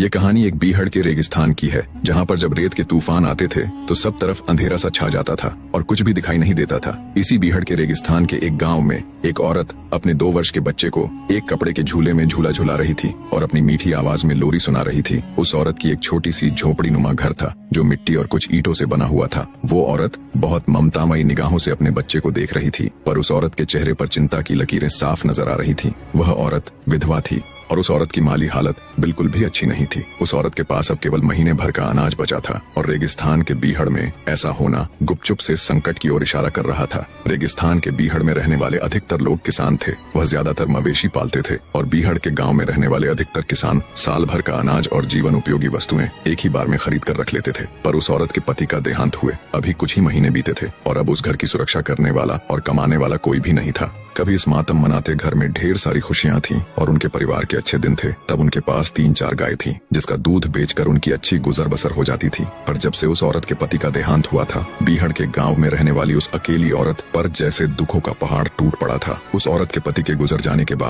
ये कहानी एक बीहड़ के रेगिस्तान की है, जहाँ पर जब रेत के तूफान आते थे तो सब तरफ अंधेरा सा छा जाता था और कुछ भी दिखाई नहीं देता था। इसी बीहड़ के रेगिस्तान के एक गांव में एक औरत अपने 2 वर्ष के बच्चे को एक कपड़े के झूले में झूला झुला रही थी और अपनी मीठी आवाज में लोरी सुना रही थी। उस औरत की एक छोटी सी झोपड़ी नुमा घर था जो मिट्टी और कुछ ईंटों से बना हुआ था। वो औरत बहुत ममतामयी निगाहों से अपने बच्चे को देख रही थी, पर उस औरत के चेहरे पर चिंता की लकीरें साफ नजर आ रही थी। वह औरत विधवा थी और उस औरत की माली हालत बिल्कुल भी अच्छी नहीं थी। उस औरत के पास अब केवल महीने भर का अनाज बचा था और रेगिस्तान के बीहड़ में ऐसा होना गुपचुप से संकट की ओर इशारा कर रहा था। रेगिस्तान के बीहड़ में रहने वाले अधिकतर लोग किसान थे। वह ज्यादातर मवेशी पालते थे और बीहड़ के गांव में रहने वाले अधिकतर किसान साल भर का अनाज और जीवन उपयोगी वस्तुएं एक ही बार में खरीद कर रख लेते थे। पर उस औरत के पति का देहांत हुए अभी कुछ ही महीने बीते थे और अब उस घर की सुरक्षा करने वाला और कमाने वाला कोई भी नहीं था। कभी इस मातम मनाते घर में ढेर सारी खुशियां थीं और उनके परिवार के अच्छे दिन थे। तब उनके पास 3-4 गाय थीं, जिसका दूध बेचकर उनकी अच्छी गुजर बसर हो जाती थी। पर जब से उस औरत के पति का देहांत हुआ था, बीहड़ के गांव में रहने वाली उस अकेली औरत पर जैसे दुखों का पहाड़ टूट पड़ा था। उस औरत के पति के गुजर जाने के बाद